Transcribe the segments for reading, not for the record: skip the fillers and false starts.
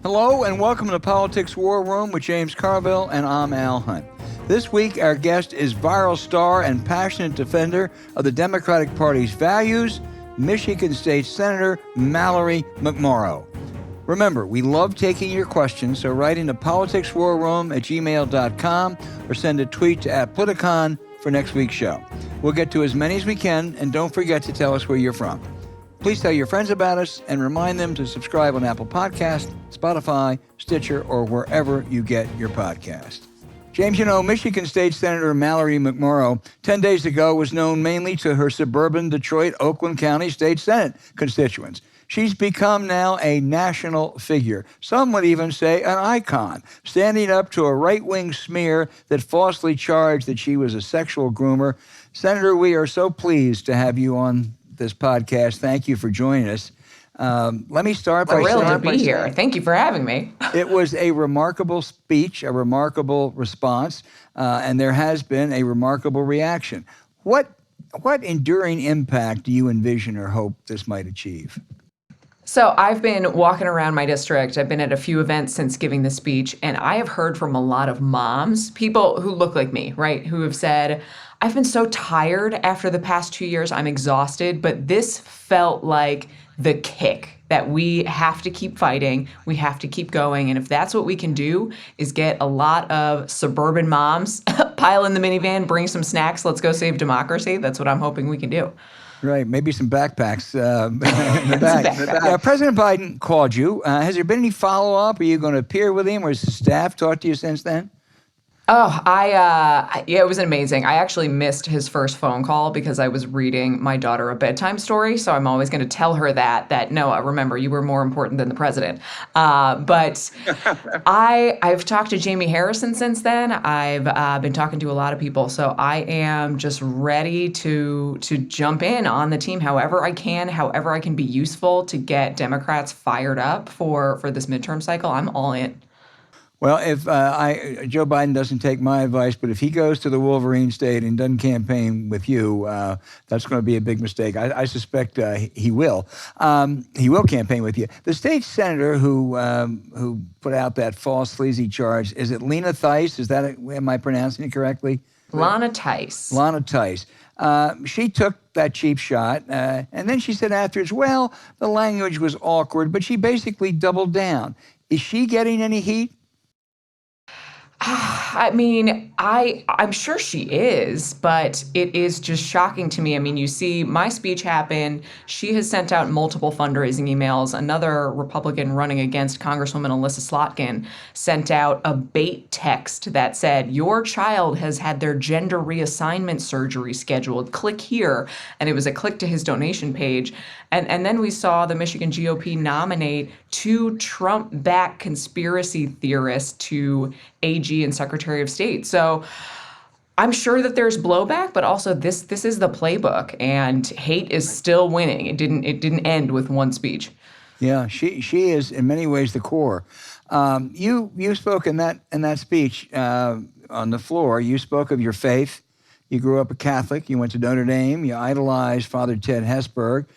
Hello and welcome to Politics War Room with James Carville, and I'm Al Hunt. This week, our guest is viral star and passionate defender of the Democratic Party's values, Michigan State Senator Mallory McMorrow. Remember, we love taking your questions, so write into politicswarroom@gmail.com or send a tweet to @Politicon for next week's show. We'll get to as many as we can, and don't forget to tell us where you're from. Please tell your friends about us and remind them to subscribe on Apple Podcasts, Spotify, Stitcher, or wherever you get your podcast. James, you know, Michigan State Senator Mallory McMorrow 10 days ago was known mainly to her suburban Detroit, Oakland County State Senate constituents. She's become now a national figure. Some would even say an icon, standing up to a right-wing smear that falsely charged that she was a sexual groomer. Senator, we are so pleased to have you on this podcast. Thank you for joining us. Let me start by saying... We're thrilled to be here. Thank you for having me. It was a remarkable speech, a remarkable response, and there has been a remarkable reaction. What enduring impact do you envision or hope this might achieve? So I've been walking around my district. I've been at a few events since giving the speech, and I have heard from a lot of moms, people who look like me, right, who have said, I've been so tired after the past 2 years. I'm exhausted, but this felt like the kick that we have to keep fighting. We have to keep going. And if that's what we can do is get a lot of suburban moms, pile in the minivan, bring some snacks, let's go save democracy. That's what I'm hoping we can do. Right, maybe some backpacks in the back. President Biden called you. Has there been any follow-up? Are you going to appear with him, or has the staff talked to you since then? Oh, yeah, it was amazing. I actually missed his first phone call because I was reading my daughter a bedtime story. So I'm always going to tell her that Noah, remember, you were more important than the president. But I've talked to Jamie Harrison since then. I've been talking to a lot of people. So I am just ready to jump in on the team however I can be useful to get Democrats fired up for this midterm cycle. I'm all in. Well, if Joe Biden doesn't take my advice, but if he goes to the Wolverine State and doesn't campaign with you, that's going to be a big mistake. I suspect he will. He will campaign with you. The state senator who put out that false, sleazy charge, is it Lena Theis? Am I pronouncing it correctly? Lana Theis. Lana Theis. She took that cheap shot, and then she said afterwards, well, the language was awkward, but she basically doubled down. Is she getting any heat? I mean, I'm sure she is, but it is just shocking to me. I mean, you see my speech happen. She has sent out multiple fundraising emails. Another Republican running against Congresswoman Alyssa Slotkin sent out a bait text that said, your child has had their gender reassignment surgery scheduled. Click here. And it was a click to his donation page. And then we saw the Michigan GOP nominate two Trump-backed conspiracy theorists to AG and Secretary of State. So I'm sure that there's blowback, but also this is the playbook, and hate is still winning. It didn't end with one speech. Yeah, she is in many ways the core. You spoke in that speech on the floor. You spoke of your faith. You grew up a Catholic. You went to Notre Dame. You idolized Father Ted Hesburgh.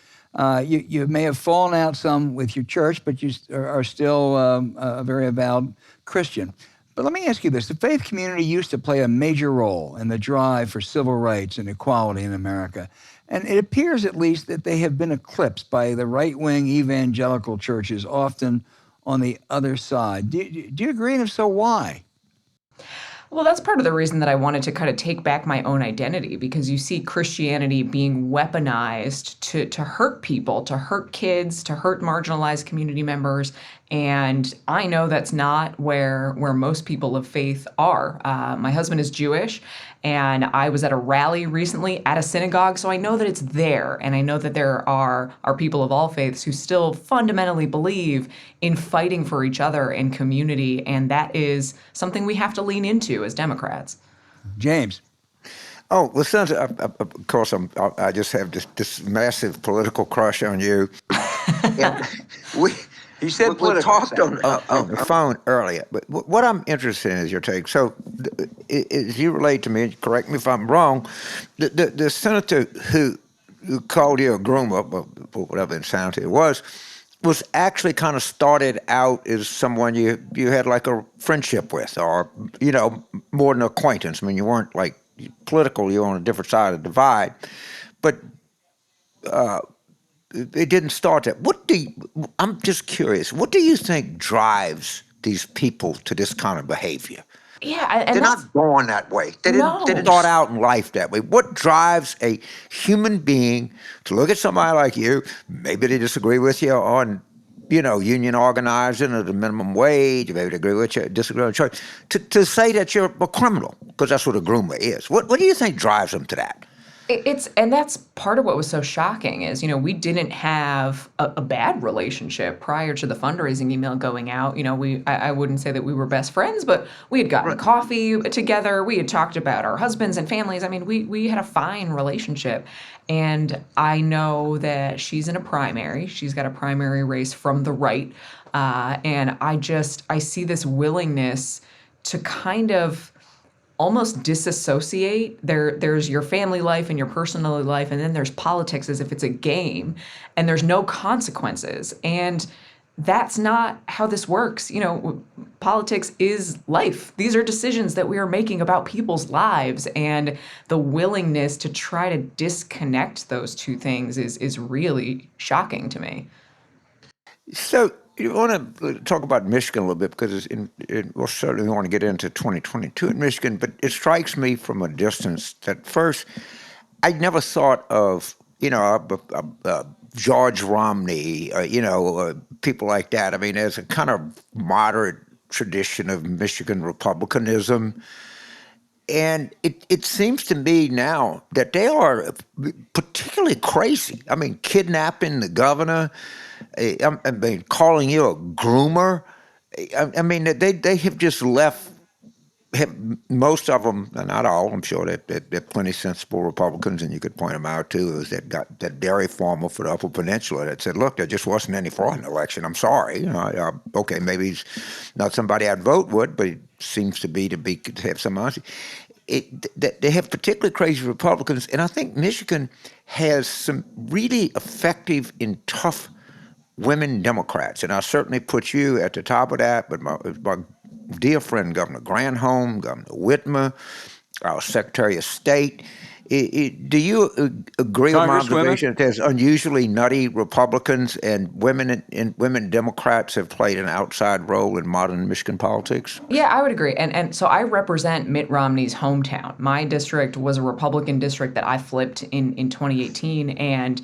You may have fallen out some with your church, but you are still a very avowed Christian. But let me ask you this. The faith community used to play a major role in the drive for civil rights and equality in America. And it appears, at least, that they have been eclipsed by the right-wing evangelical churches, often on the other side. Do you agree? And if so, why? Well, that's part of the reason that I wanted to kind of take back my own identity, because you see Christianity being weaponized to hurt people, to hurt kids, to hurt marginalized community members. And I know that's not where most people of faith are. My husband is Jewish, and I was at a rally recently at a synagogue, so I know that it's there. And I know that there are people of all faiths who still fundamentally believe in fighting for each other and community, and that is something we have to lean into as Democrats. James. Oh, well, Senator, of course, I just have this massive political crush on you. He said we talked on the phone earlier, but what I'm interested in is your take. So, as you relate to me, correct me if I'm wrong, the senator who called you a groomer, or whatever insanity it was, was actually kind of started out as someone you had like a friendship with, or more than acquaintance. I mean, you weren't like political; you were on a different side of the divide, but it didn't start that. I'm just curious. What do you think drives these people to this kind of behavior? Yeah, and They're that's not born that way. They didn't no. start out in life that way. What drives a human being to look at somebody like you? Maybe they disagree with you on, union organizing or the minimum wage. Maybe they agree with you, disagree on choice. To say that you're a criminal, because that's what a groomer is. What do you think drives them to that? And that's part of what was so shocking is, we didn't have a bad relationship prior to the fundraising email going out. I wouldn't say that we were best friends, but we had gotten coffee together. We had talked about our husbands and families. I mean, we had a fine relationship. And I know that she's in a primary. She's got a primary race from the right. And I see this willingness to kind of almost disassociate. There's your family life and your personal life, and then there's politics as if it's a game, and there's no consequences. And that's not how this works. Politics is life. These are decisions that we are making about people's lives, and the willingness to try to disconnect those two things is really shocking to me. So you want to talk about Michigan a little bit, because we'll certainly want to get into 2022 in Michigan, but it strikes me from a distance that first, I never thought of, George Romney, people like that. I mean, there's a kind of moderate tradition of Michigan Republicanism. And it seems to me now that they are particularly crazy. I mean, kidnapping the governor, I mean, calling you a groomer. I mean, they have just left. Most of them, not all, I'm sure that there are plenty sensible Republicans, and you could point them out too, is that got that dairy farmer for the Upper Peninsula that said, "Look, there just wasn't any fraud in the election. I'm sorry. Okay, maybe he's not somebody I'd vote with, but he seems to have some honesty." They have particularly crazy Republicans, and I think Michigan has some really effective and tough women Democrats, and I certainly put you at the top of that. But my dear friend Governor Granholm, Governor Whitmer, our Secretary of State. Do you agree with my observation that there's unusually nutty Republicans, and women Democrats have played an outside role in modern Michigan politics? Yeah, I would agree. And so I represent Mitt Romney's hometown. My district was a Republican district that I flipped in 2018. And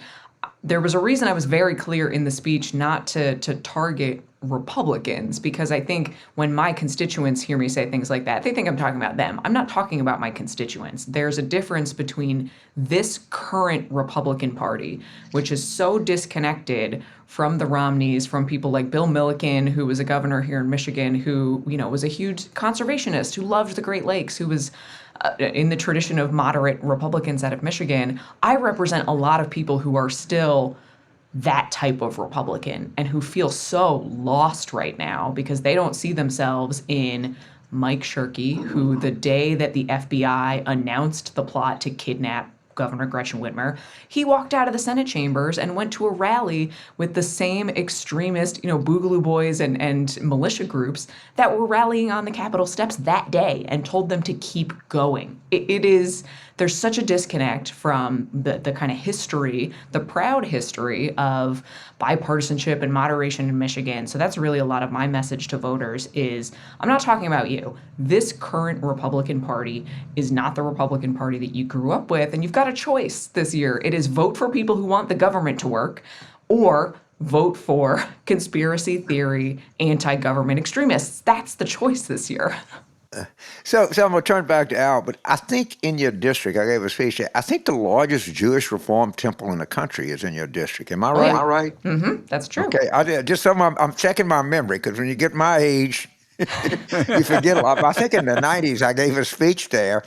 there was a reason I was very clear in the speech not to target Republicans, because I think when my constituents hear me say things like that, they think I'm talking about them. I'm not talking about my constituents. There's a difference between this current Republican Party, which is so disconnected from the Romneys, from people like Bill Milliken, who was a governor here in Michigan, who, was a huge conservationist, who loved the Great Lakes, who was in the tradition of moderate Republicans out of Michigan. I represent a lot of people who are still that type of Republican and who feel so lost right now because they don't see themselves in Mike Shirkey, who the day that the FBI announced the plot to kidnap Governor Gretchen Whitmer, he walked out of the Senate chambers and went to a rally with the same extremist, Boogaloo Boys and militia groups that were rallying on the Capitol steps that day and told them to keep going. There's such a disconnect from the kind of history, the proud history of bipartisanship and moderation in Michigan. So that's really a lot of my message to voters is, I'm not talking about you. This current Republican Party is not the Republican Party that you grew up with, and you've got a choice this year. It is vote for people who want the government to work, or vote for conspiracy theory, anti-government extremists. That's the choice this year. So I'm going to turn back to Al, but I think in your district, I gave a speech there, I think the largest Jewish Reform temple in the country is in your district. Am I right? Am I right? Mm-hmm. That's true. Okay, I'm checking my memory, because when you get my age, you forget a lot. But I think in the 90s, I gave a speech there,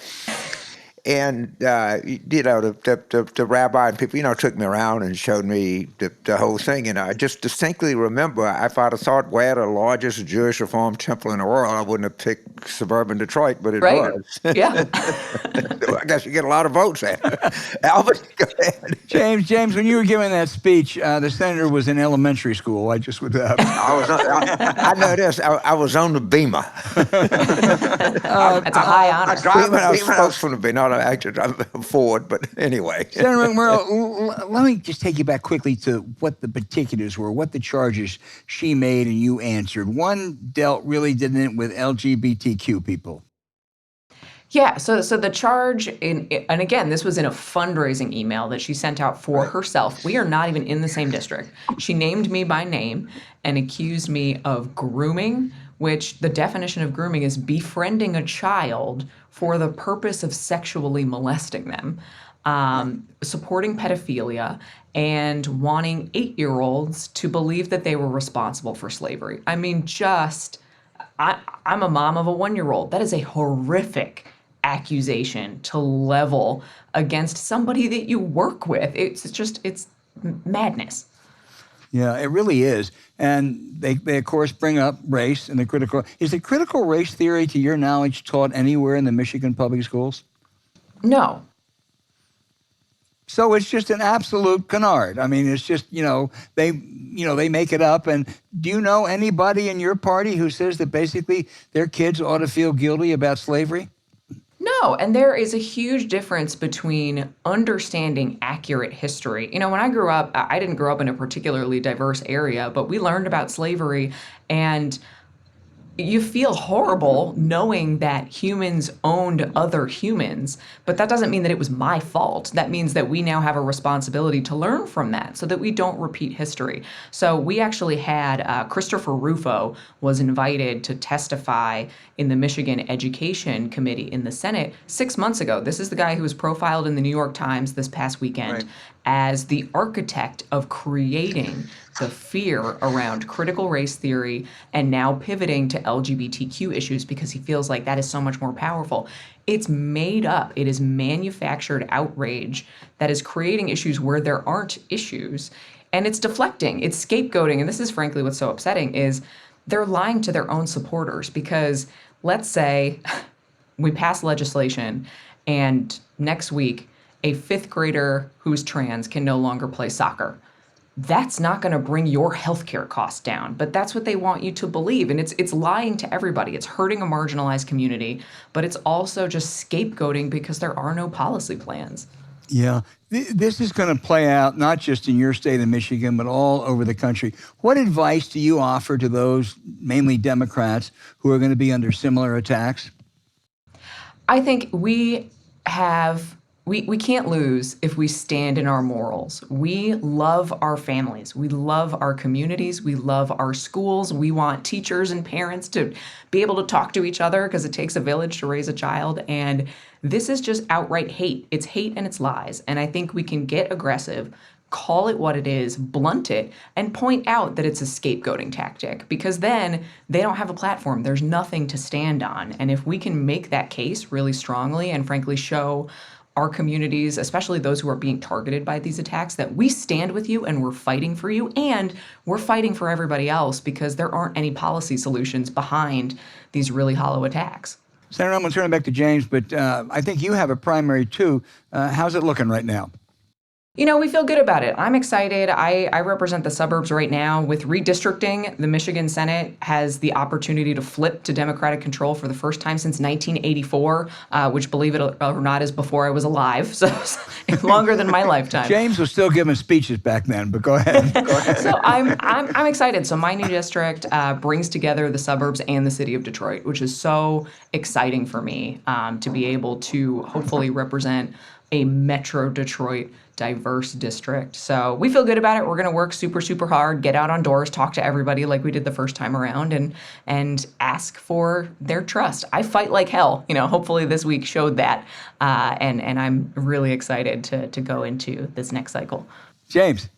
And the rabbi and people, took me around and showed me the whole thing. And I just distinctly remember, if I'd have thought where the largest Jewish Reform temple in the world, I wouldn't have picked suburban Detroit, but it Right? was. Yeah. I guess you get a lot of votes there. Albert, go ahead. James, when you were giving that speech, the senator was in elementary school. I just would. I know this. I was on the Beamer. That's a high honor. I was supposed from the Beamer, not actually Ford, but anyway. Senator McMorrow, let me just take you back quickly to what the particulars were, what the charges she made and you answered. One dealt really, didn't it, with LGBTQ people? Yeah, so the charge and again, this was in a fundraising email that she sent out for herself. We are not even in the same district. She named me by name and accused me of grooming, which the definition of grooming is befriending a child for the purpose of sexually molesting them, supporting pedophilia, and wanting 8-year-olds to believe that they were responsible for slavery. I mean, I'm a mom of a 1-year-old. That is a horrific accusation to level against somebody that you work with. It's madness. Yeah, it really is. And they of course bring up race and is the critical race theory, to your knowledge, taught anywhere in the Michigan public schools? No. So it's just an absolute canard. I mean, it's just, they make it up. And do you know anybody in your party who says that basically their kids ought to feel guilty about slavery? No, and there is a huge difference between understanding accurate history. When I grew up, I didn't grow up in a particularly diverse area, but we learned about slavery, and you feel horrible knowing that humans owned other humans, but that doesn't mean that it was my fault. That means that we now have a responsibility to learn from that so that we don't repeat history. So we actually had Christopher Rufo was invited to testify in the Michigan Education Committee in the Senate 6 months ago. This is the guy who was profiled in the New York Times this past weekend as the architect of creating the fear around critical race theory and now pivoting to LGBTQ issues because he feels like that is so much more powerful. It's made up. It is manufactured outrage that is creating issues where there aren't issues. And it's deflecting. It's scapegoating. And this is frankly what's so upsetting is they're lying to their own supporters because let's say we pass legislation and next week a 5th grader who's trans can no longer play soccer. That's not going to bring your healthcare costs down, but that's what they want you to believe. And it's lying to everybody. It's hurting a marginalized community, but it's also just scapegoating because there are no policy plans. Yeah, this is going to play out not just in your state of Michigan, but all over the country. What advice do you offer to those, mainly Democrats, who are going to be under similar attacks? I think we can't lose if we stand in our morals. We love our families. We love our communities. We love our schools. We want teachers and parents to be able to talk to each other because it takes a village to raise a child. And this is just outright hate. It's hate and it's lies. And I think we can get aggressive, call it what it is, blunt it, and point out that it's a scapegoating tactic because then they don't have a platform. There's nothing to stand on. And if we can make that case really strongly and frankly show our communities, especially those who are being targeted by these attacks, that we stand with you and we're fighting for you and we're fighting for everybody else because there aren't any policy solutions behind these really hollow attacks. Senator, I'm going to turn it back to James, but I think you have a primary too. How's it looking right now? We feel good about it. I'm excited. I represent the suburbs right now. With redistricting, the Michigan Senate has the opportunity to flip to Democratic control for the first time since 1984, which, believe it or not, is before I was alive. So it's longer than my lifetime. James was still giving speeches back then, but go ahead. So I'm excited. So my new district brings together the suburbs and the city of Detroit, which is so exciting for me to be able to hopefully represent a Metro Detroit diverse district. So we feel good about it. We're going to work super, super hard, get out on doors, talk to everybody like we did the first time around, and ask for their trust. I fight like hell. Hopefully this week showed that. And I'm really excited to go into this next cycle. James.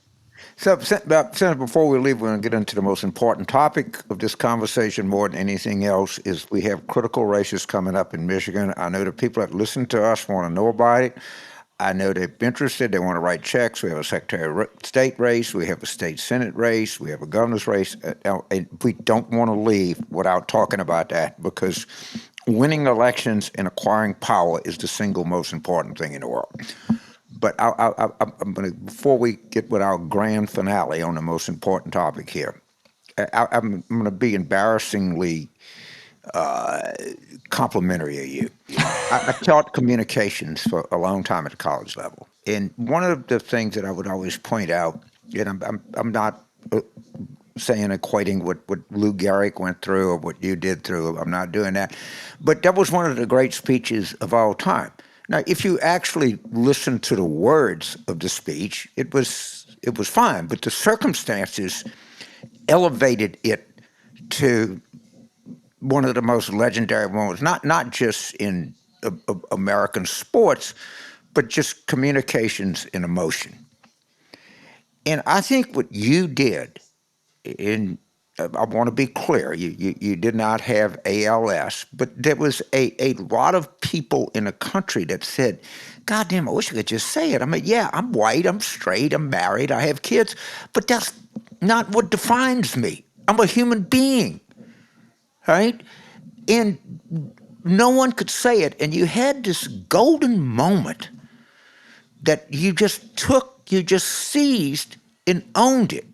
So, Senator, before we leave, we're going to get into the most important topic of this conversation more than anything else is we have critical races coming up in Michigan. I know the people that listen to us want to know about it. I know they're interested. They want to write checks. We have a Secretary of State race. We have a state Senate race. We have a governor's race. And we don't want to leave without talking about that because winning elections and acquiring power is the single most important thing in the world. But I'm going to, before we get with our grand finale on the most important topic here, I'm going to be embarrassingly complimentary of you. I taught communications for a long time at the college level, and one of the things that I would always point out, and I'm not saying equating what Lou Gehrig went through or what you did through. I'm not doing that, but that was one of the great speeches of all time. Now, if you actually listen to the words of the speech, it was fine, but the circumstances elevated it to one of the most legendary moments, not just in American sports, but just communications and emotion. And I think what you did, I want to be clear, you did not have ALS, but there was a lot of people in the country that said, God damn, I wish I could just say it. I mean, yeah, I'm white, I'm straight, I'm married, I have kids, but that's not what defines me. I'm a human being, right? And no one could say it, and you had this golden moment that you just seized and owned it.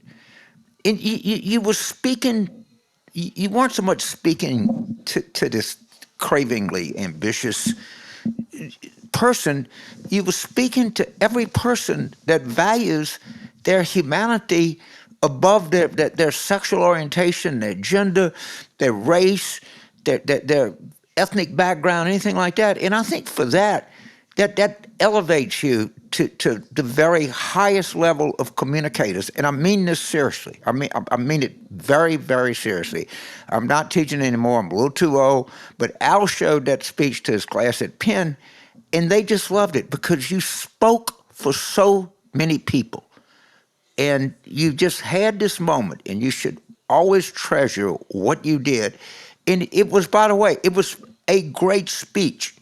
And you were speaking, you weren't so much speaking to this cravingly ambitious person, you were speaking to every person that values their humanity above their sexual orientation, their gender, their race, their ethnic background, anything like that. And I think for that elevates you to the very highest level of communicators. And I mean this seriously. I mean it very, very seriously. I'm not teaching anymore. I'm a little too old. But Al showed that speech to his class at Penn, and they just loved it because you spoke for so many people. And you just had this moment, and you should always treasure what you did. And it was, by the way, it was a great speech.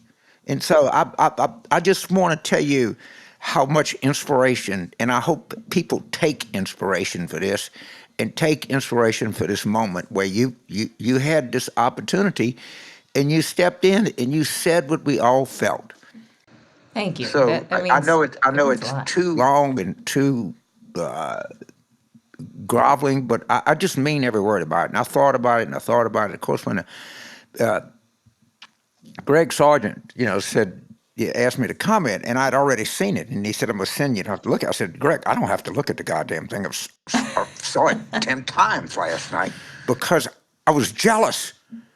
And so I just want to tell you how much inspiration, and I hope people take inspiration for this and take inspiration for this moment where you had this opportunity and you stepped in and you said what we all felt. Thank you. So That I know means it's a lot. too long and too groveling, but I just mean every word about it. And I thought about it and I thought about it. Of course, when Greg Sargent, said, asked me to comment, and I'd already seen it, and he said, I'm going to send you to have to look at it. I said, Greg, I don't have to look at the goddamn thing. I saw it 10 times last night because I was jealous.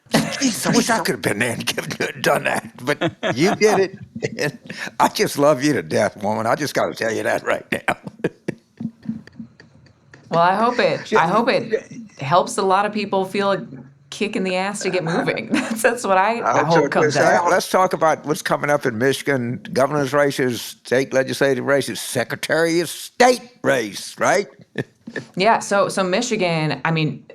Jeez, I wish I could have been there and done that. But you did it. And I just love you to death, woman. I just got to tell you that right now. Well, I hope it helps a lot of people feel a kick in the ass to get moving. That's what I hope comes out. Let's talk about what's coming up in Michigan: governor's races, state legislative races, Secretary of State race, right? Yeah. So Michigan, I mean,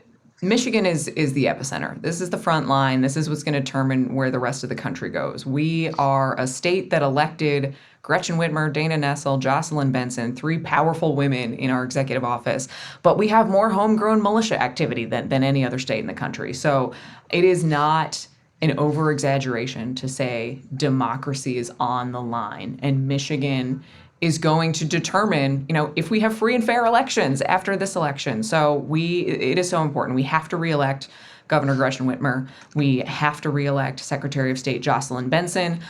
Michigan is the epicenter. This is the front line. This is what's going to determine where the rest of the country goes. We are a state that elected Gretchen Whitmer, Dana Nessel, Jocelyn Benson, three powerful women in our executive office. But we have more homegrown militia activity than any other state in the country. So it is not an over-exaggeration to say democracy is on the line. And Michigan is going to determine, if we have free and fair elections after this election. So it is so important. We have to reelect Governor Gretchen Whitmer. We have to reelect Secretary of State Jocelyn Benson,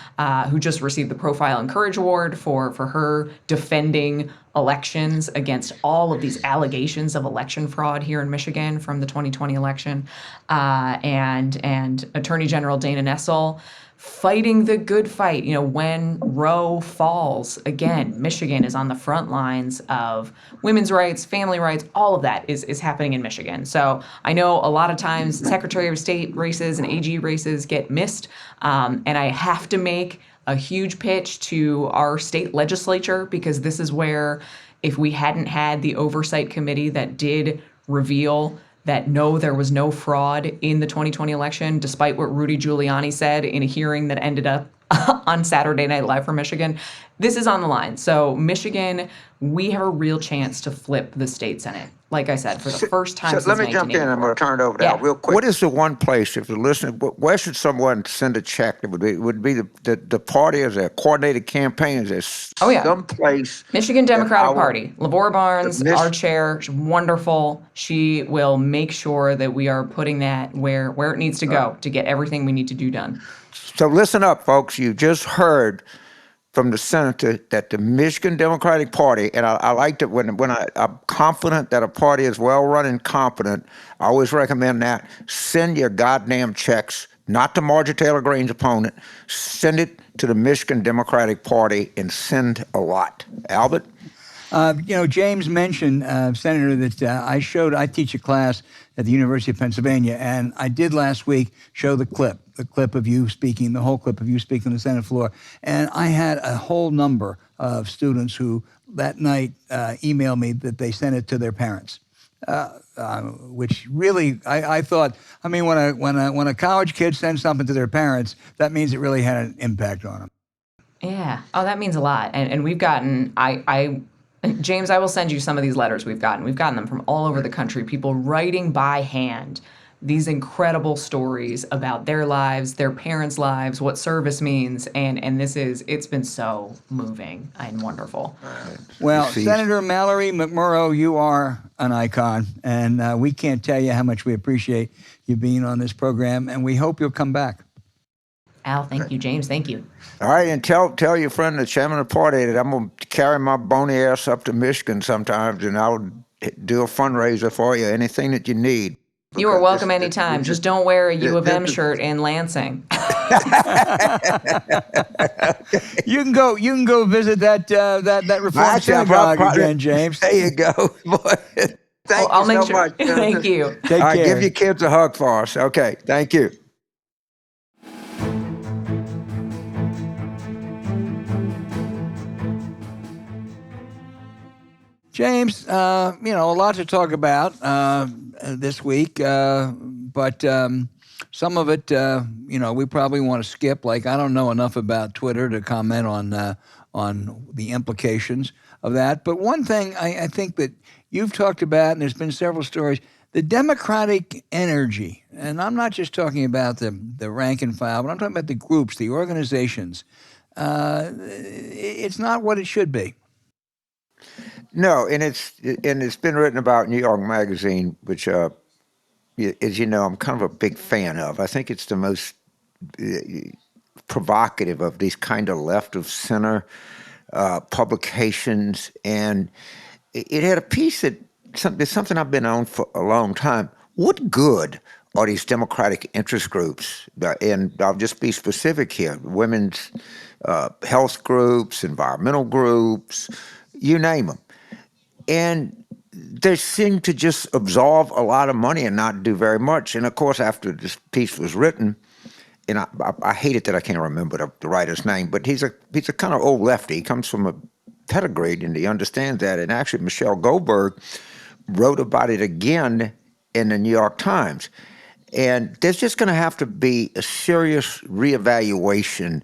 who just received the Profile and Courage Award for her defending elections against all of these allegations of election fraud here in Michigan from the 2020 election, and Attorney General Dana Nessel fighting the good fight. When Roe falls, again, Michigan is on the front lines of women's rights, family rights, all of that is happening in Michigan. So I know a lot of times Secretary of State races and AG races get missed, and I have to make a huge pitch to our state legislature because this is where if we hadn't had the oversight committee that did reveal that no, there was no fraud in the 2020 election, despite what Rudy Giuliani said in a hearing that ended up on Saturday Night Live for Michigan, this is on the line. So Michigan, we have a real chance to flip the state Senate. Like I said, for the first time since let me jump in. I'm going to turn it over to Al real quick. What is the one place, if you're listening, where should someone send a check? It would be the party? Is there a coordinated campaign? Is there some place? Michigan Democratic Party. Lavora Barnes, our chair, she's wonderful. She will make sure that we are putting that where it needs to go to get everything we need to do done. So listen up, folks. You just heard from the senator that the Michigan Democratic Party, and I like that when I'm confident that a party is well-run and competent, I always recommend that. Send your goddamn checks, not to Marjorie Taylor Greene's opponent. Send it to the Michigan Democratic Party and send a lot. Albert? James mentioned, Senator, that I teach a class at the University of Pennsylvania, and I did last week show the clip of you speaking, the whole clip of you speaking on the Senate floor. And I had a whole number of students who that night emailed me that they sent it to their parents, which really, I thought, I mean, when a college kid sends something to their parents, that means it really had an impact on them. Yeah. Oh, that means a lot. And we've gotten, James, I will send you some of these letters we've gotten. We've gotten them from all over the country, people writing by hand these incredible stories about their lives, their parents' lives, what service means, and it's been so moving and wonderful. Well, Senator Mallory McMorrow, you are an icon, and we can't tell you how much we appreciate you being on this program, and we hope you'll come back. Al, thank you. James, thank you. All right, and tell your friend, the chairman of the party, that I'm going to carry my bony ass up to Michigan sometimes, and I'll do a fundraiser for you, anything that you need. You are welcome anytime. Just don't wear a U of M shirt in Lansing. You can go visit that reform synagogue again, James. There you go. Thank you so much. Thank you. Take care. Give your kids a hug for us. Okay, thank you. James, a lot to talk about this week, but some of it, we probably want to skip. Like, I don't know enough about Twitter to comment on the implications of that. But one thing I think that you've talked about, and there's been several stories, the Democratic energy, and I'm not just talking about the rank and file, but I'm talking about the groups, the organizations. It's not what it should be. No, and it's been written about in New York Magazine, which, as you know, I'm kind of a big fan of. I think it's the most provocative of these kind of left of center publications, and it had a piece that it's something I've been on for a long time. What good are these Democratic interest groups? And I'll just be specific here: women's health groups, environmental groups, you name them. And they seem to just absorb a lot of money and not do very much. And of course, after this piece was written, and I hate it that I can't remember the writer's name, but he's a kind of old lefty. He comes from a pedigree, and he understands that. And actually, Michelle Goldberg wrote about it again in the New York Times. And there's just going to have to be a serious reevaluation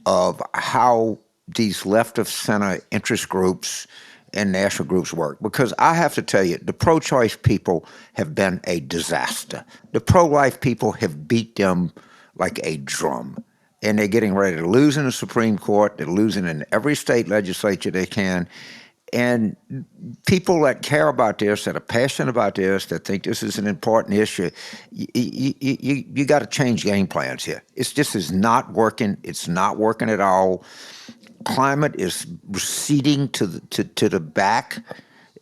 of how these left of center interest groups and national groups work. Because I have to tell you, the pro-choice people have been a disaster. The pro-life people have beat them like a drum. And they're getting ready to lose in the Supreme Court. They're losing in every state legislature they can. And people that care about this, that are passionate about this, that think this is an important issue, you got to change game plans here. This is not working. It's not working at all. Climate is receding to the back.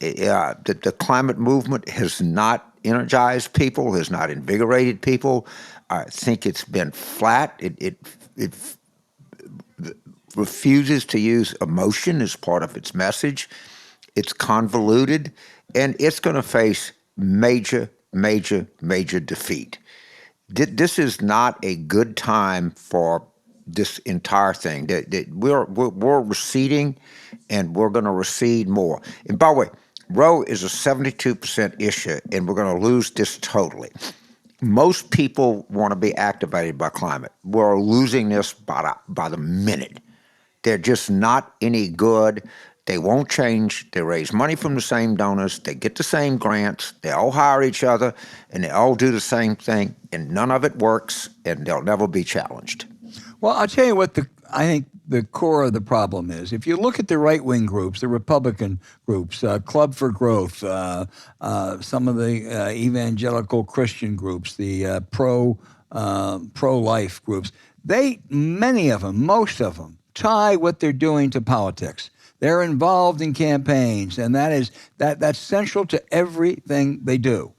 The climate movement has not energized people, has not invigorated people. I think it's been flat. It refuses to emotion as part of its message. It's convoluted, and it's going to face major, major, major defeat. This is not a good time for this entire thing. We're receding, and we're going to recede more. And by the way, Roe is a 72% issue, and we're going to lose this totally. Most people want to be activated by climate. We're losing this by the minute. They're just not any good. They won't change. They raise money from the same donors. They get the same grants. They all hire each other, and they all do the same thing, and none of it works, and they'll never be challenged. Well, I'll tell you what I think the core of the problem is. If you look at the right-wing groups, the Republican groups, Club for Growth, some of the evangelical Christian groups, the pro-life groups, many of them, most of them, tie what they're doing to politics. They're involved in campaigns, and that's central to everything they do.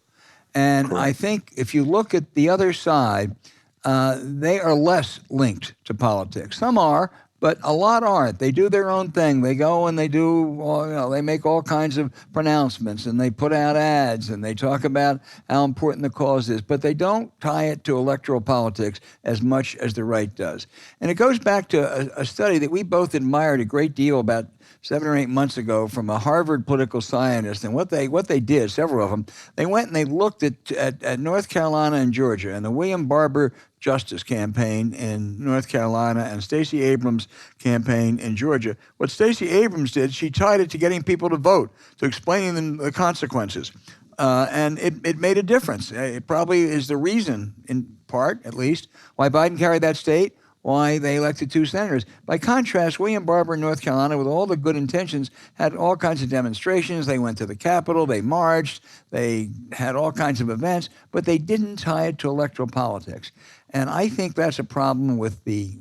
And Correct. I think if you look at the other side, they are less linked to politics. Some are, but a lot aren't. They do their own thing. They go and they they make all kinds of pronouncements, and they put out ads, and they talk about how important the cause is, but they don't tie it to electoral politics as much as the right does. And it goes back to a study that we both admired a great deal about 7 or 8 months ago from a Harvard political scientist. And what they did, several of them, they went and they looked at North Carolina and Georgia and the William Barber Justice campaign in North Carolina and Stacey Abrams' campaign in Georgia. What Stacey Abrams did, she tied it to getting people to vote, to explaining them the consequences. And it made a difference. It probably is the reason, in part at least, why Biden carried that state, why they elected 2 senators. By contrast, William Barber in North Carolina, with all the good intentions, had all kinds of demonstrations. They went to the Capitol, they marched, they had all kinds of events, but they didn't tie it to electoral politics. And I think that's a problem with the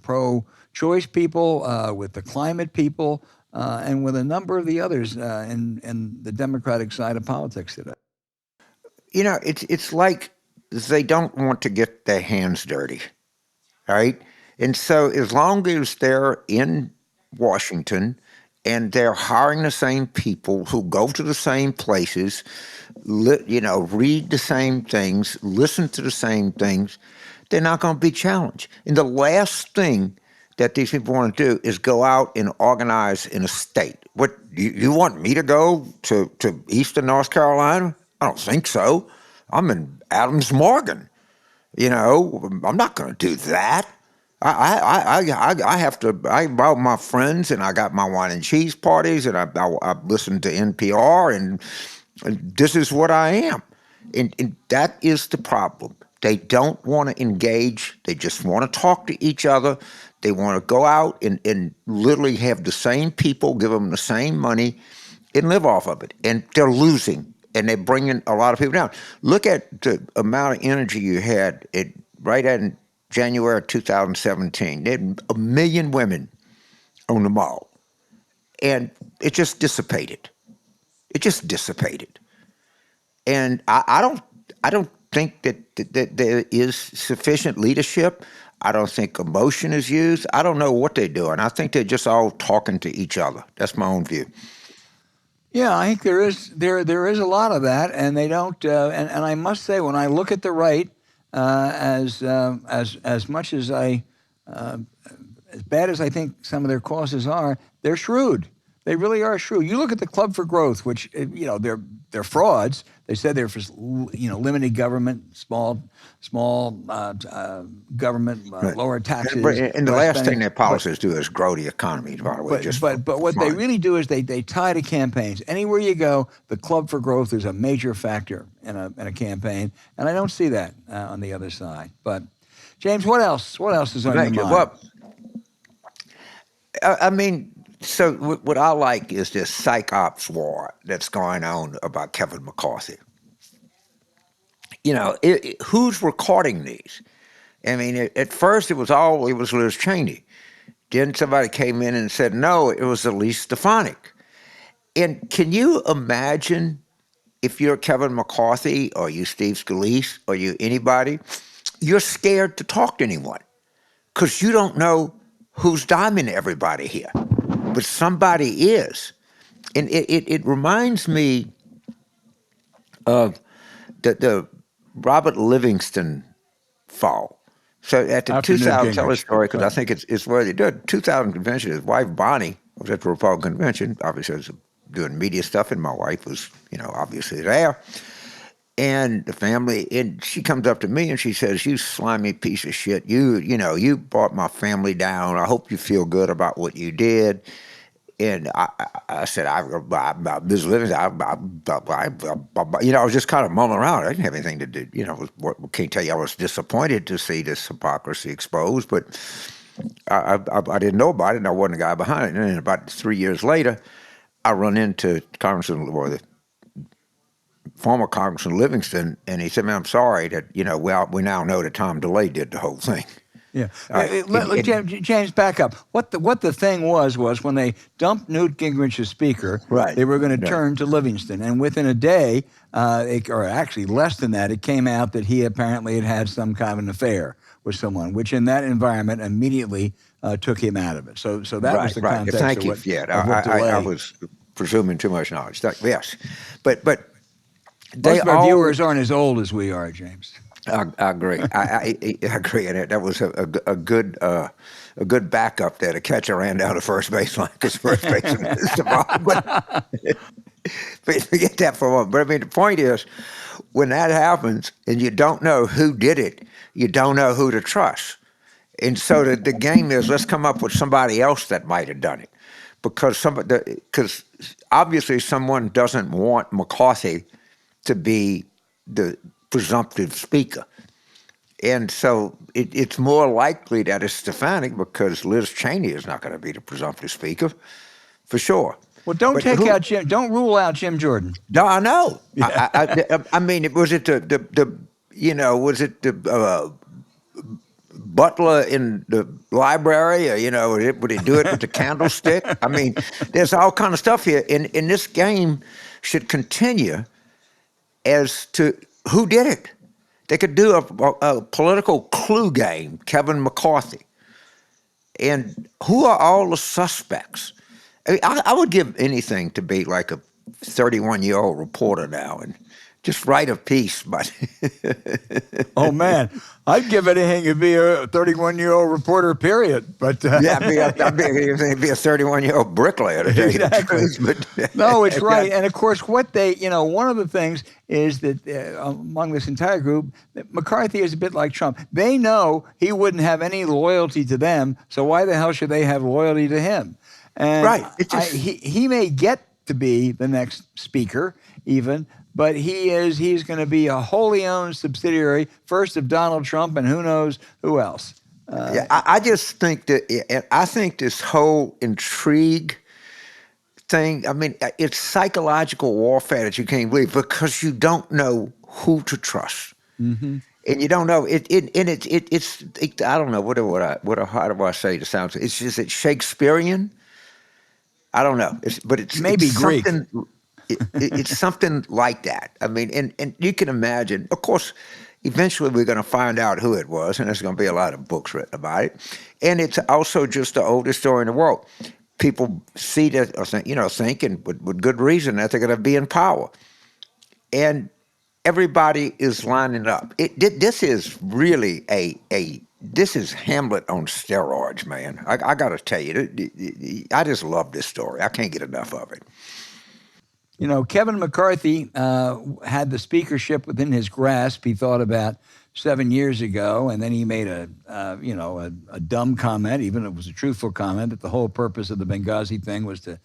pro-choice people, with the climate people, and with a number of the others in the Democratic side of politics today. You know, it's like they don't want to get their hands dirty. Right? And so as long as they're in Washington and they're hiring the same people who go to the same places, read the same things, listen to the same things, they're not going to be challenged. And the last thing that these people want to do is go out and organize in a state. What, you want me to go to eastern North Carolina? I don't think so. I'm in Adams Morgan. I'm not going to do that. I have to. I brought my friends, and I got my wine and cheese parties, and I listen to NPR, and this is what I am. And that is the problem. They don't want to engage. They just want to talk to each other. They want to go out and literally have the same people, give them the same money, and live off of it. And they're losing. And they're bringing a lot of people down. Look at the amount of energy you had right in January of 2017. They had 1 million women on the mall. And it just dissipated. And I don't think that there is sufficient leadership. I don't think emotion is used. I don't know what they're doing. I think they're just all talking to each other. That's my own view. Yeah, I think there is a lot of that, and they don't. And I must say, when I look at the right, as much as as bad as I think some of their causes are, they're shrewd. They really are shrewd. You look at the Club for Growth, which they're frauds. They said they're for limited government, small government, Right. lower taxes. And the last thing their policies do is grow the economy. By the way, but what they really do is they tie to campaigns. Anywhere you go, the Club for Growth is a major factor in a campaign, and I don't see that on the other side. But James, what else? What else is on your mind? Well, I mean, so what I like is this psych ops war that's going on about Kevin McCarthy. Who's recording these? I mean, at first it was Liz Cheney. Then somebody came in and said, no, it was Elise Stefanik. And can you imagine if you're Kevin McCarthy or you Steve Scalise or you anybody, you're scared to talk to anyone because you don't know who's diming everybody here. But somebody is. And it reminds me of the Robert Livingston fall. So at the 2000, tell the story because I think it's worthy. The 2000 convention, his wife Bonnie was at the Republican convention. Obviously, I was doing media stuff, and my wife was, obviously there. And the family, and she comes up to me and she says, "You slimy piece of shit. You brought my family down. I hope you feel good about what you did." And I said, I was living, I was just kind of mulling around. I didn't have anything to do, can't tell you I was disappointed to see this hypocrisy exposed, but I didn't know about it, and I wasn't the guy behind it. And then about 3 years later, I run into the former Congressman Livingston, and he said, "Man, I'm sorry that, we now know that Tom DeLay did the whole thing." Yeah. James, back up. What the thing was when they dumped Newt Gingrich as Speaker, right, they were going to turn to Livingston. And within a day, or actually less than that, it came out that he apparently had some kind of an affair with someone, which in that environment immediately took him out of it. So that was the context Thank of you. what, Yeah, of what DeLay. I was presuming too much knowledge. Yes. But most of our viewers aren't as old as we are, James. I agree. I agree, and that was a good backup there. The catcher ran down to first baseline because first baseman is the ball. But forget that for a moment. But I mean, the point is, when that happens and you don't know who did it, you don't know who to trust. And so the game is, let's come up with somebody else that might have done it, because obviously someone doesn't want McCarthy to be the presumptive speaker. And so it's more likely that it's Stefanik, because Liz Cheney is not going to be the presumptive speaker, for sure. Well, don't rule out Jim Jordan. No, I know. Yeah. I mean, was it the butler in the library, or, would he do it with the candlestick? I mean, there's all kind of stuff here. And this game should continue as to who did it. They could do a political clue game, Kevin McCarthy. And who are all the suspects? I mean, I would give anything to be like a 31-year-old reporter now and just write a piece. But oh, man, I'd give anything to be a 31-year-old reporter, period. But yeah, I'd be a 31-year-old bricklayer to tell you the truth. But no, it's right. And of course, one of the things is that among this entire group, that McCarthy is a bit like Trump. They know he wouldn't have any loyalty to them, so why the hell should they have loyalty to him? And right. He may get to be the next speaker, even. But he's going to be a wholly owned subsidiary, first of Donald Trump and who knows who else. I just think that this whole intrigue thing, I mean, it's psychological warfare that you can't believe, because you don't know who to trust. Mm-hmm. And you don't know it's I don't know how do I say the sounds? It's just it's Shakespearean. I don't know. It's maybe Greek. It's something like that. I mean, and you can imagine, of course, eventually we're going to find out who it was, and there's going to be a lot of books written about it. And it's also just the oldest story in the world. People see that, thinking with good reason that they're going to be in power. And everybody is lining up. This is really this is Hamlet on steroids, man. I got to tell you, I just love this story. I can't get enough of it. Kevin McCarthy had the speakership within his grasp. He thought about 7 years ago, and then he made a dumb comment, even if it was a truthful comment, that the whole purpose of the Benghazi thing was to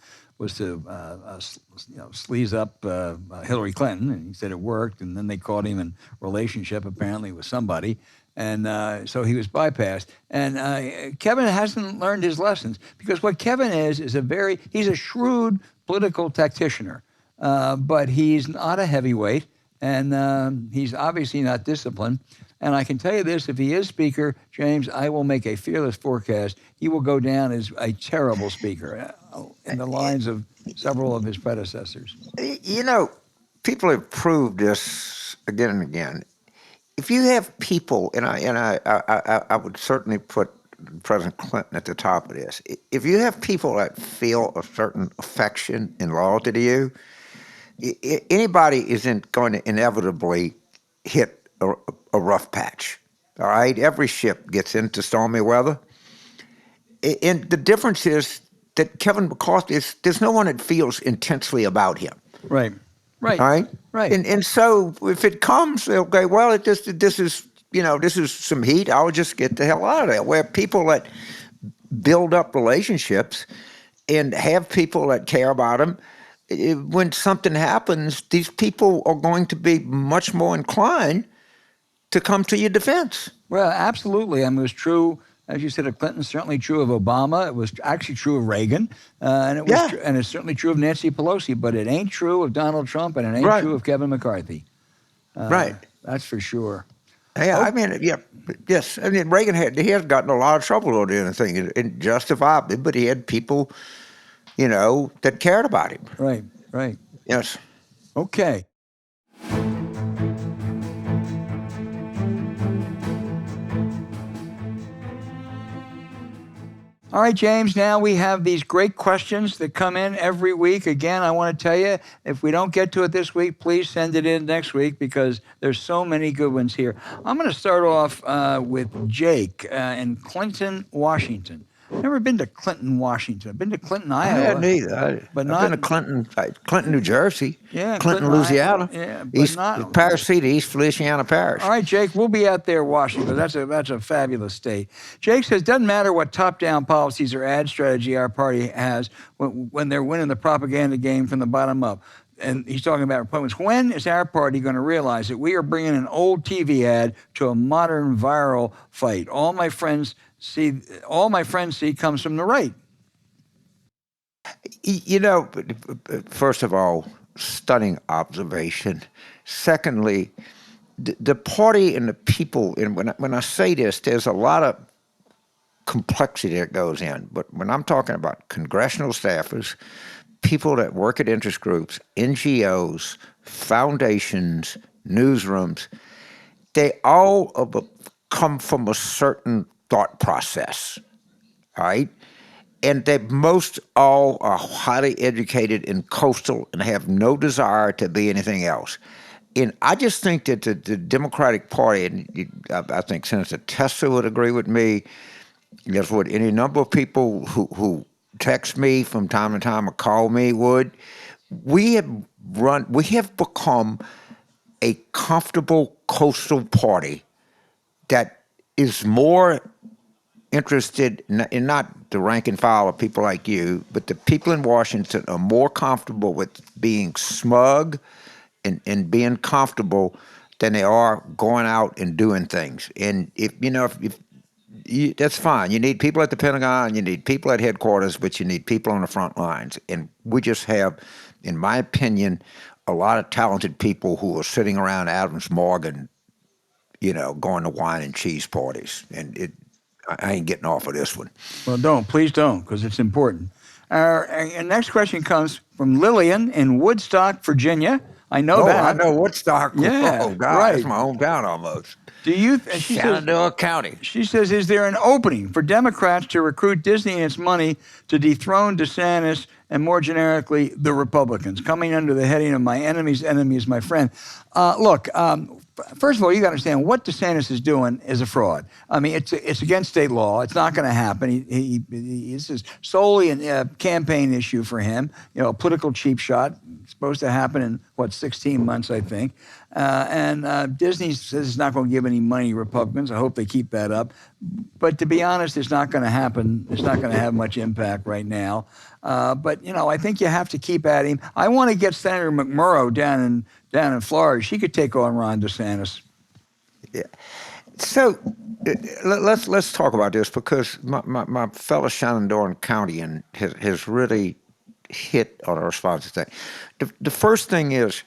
sleaze up Hillary Clinton, and he said it worked. And then they caught him in relationship apparently with somebody, and so he was bypassed. And Kevin hasn't learned his lessons, because what Kevin is he's a shrewd political tacticianer. But he's not a heavyweight, and he's obviously not disciplined. And I can tell you this, if he is speaker, James, I will make a fearless forecast. He will go down as a terrible speaker in the lines of several of his predecessors. People have proved this again and again. If you have people, and I would certainly put President Clinton at the top of this. If you have people that feel a certain affection and loyalty to you, anybody isn't going to inevitably hit a rough patch. All right? Every ship gets into stormy weather. And the difference is that Kevin McCarthy there's no one that feels intensely about him. Right. Right. All right. Right. And so if it comes, okay, well, this is some heat. I'll just get the hell out of there. Where people that build up relationships and have people that care about them, when something happens, these people are going to be much more inclined to come to your defense. Well, absolutely. I mean, it was true, as you said, of Clinton, certainly true of Obama. It was actually true of Reagan, and and it's certainly true of Nancy Pelosi. But it ain't true of Donald Trump, and it ain't true of Kevin McCarthy. Right. That's for sure. Yeah, I mean, yes. I mean, Reagan he has gotten a lot of trouble over doing anything, and justifiably, but he had people, that cared about him. Right. Right. Yes. Okay. All right, James, now we have these great questions that come in every week. Again, I want to tell you, if we don't get to it this week, please send it in next week because there's so many good ones here. I'm going to start off with Jake in Clinton, Washington. Never been to Clinton, Washington. I've been to Clinton, Iowa. I hadn't either. But I've been to Clinton, New Jersey. Yeah, Clinton, Louisiana. Yeah, but not Parish City, East Feliciana Parish. All right, Jake, we'll be out there Washington. That's a fabulous state. Jake says, doesn't matter what top-down policies or ad strategy our party has when they're winning the propaganda game from the bottom up. And he's talking about Republicans. When is our party going to realize that we are bringing an old TV ad to a modern viral fight? All my friends see comes from the right. First of all, stunning observation. Secondly, the party and the people, and when I say this, there's a lot of complexity that goes in. But when I'm talking about congressional staffers, people that work at interest groups, NGOs, foundations, newsrooms, they all come from a certain thought process, all right? And they most all are highly educated and coastal and have no desire to be anything else. And I just think that the Democratic Party, and I think Senator Tester would agree with me, that's what any number of people who text me from time to time or call me would, we have become a comfortable coastal party that is more interested in not the rank and file of people like you, but the people in Washington are more comfortable with being smug and being comfortable than they are going out and doing things. And if that's fine. You need people at the Pentagon, you need people at headquarters, but you need people on the front lines. And we just have, in my opinion, a lot of talented people who are sitting around Adams Morgan, going to wine and cheese parties. And I ain't getting off of this one. Well, please don't, because it's important. Our next question comes from Lillian in Woodstock, Virginia. I know that. I know Woodstock. Yeah, oh, God, right. That's my hometown almost. Do you? Shenandoah County. She says, is there an opening for Democrats to recruit Disney and its money to dethrone DeSantis and, more generically, the Republicans? Coming under the heading of my enemy's enemy is my friend. Look, first of all, you got to understand what DeSantis is doing is a fraud. I mean, it's against state law. It's not going to happen. This is solely a campaign issue for him. A political cheap shot. It's supposed to happen in 16 months, I think. And Disney says it's not going to give any money to Republicans. I hope they keep that up. But to be honest, it's not going to happen. It's not going to have much impact right now. But I think you have to keep at him. I want to get Senator McMorrow down in Florida. She could take on Ron DeSantis. Yeah. So let's talk about this because my fellow Shenandoah County has really hit on a response to that. The first thing is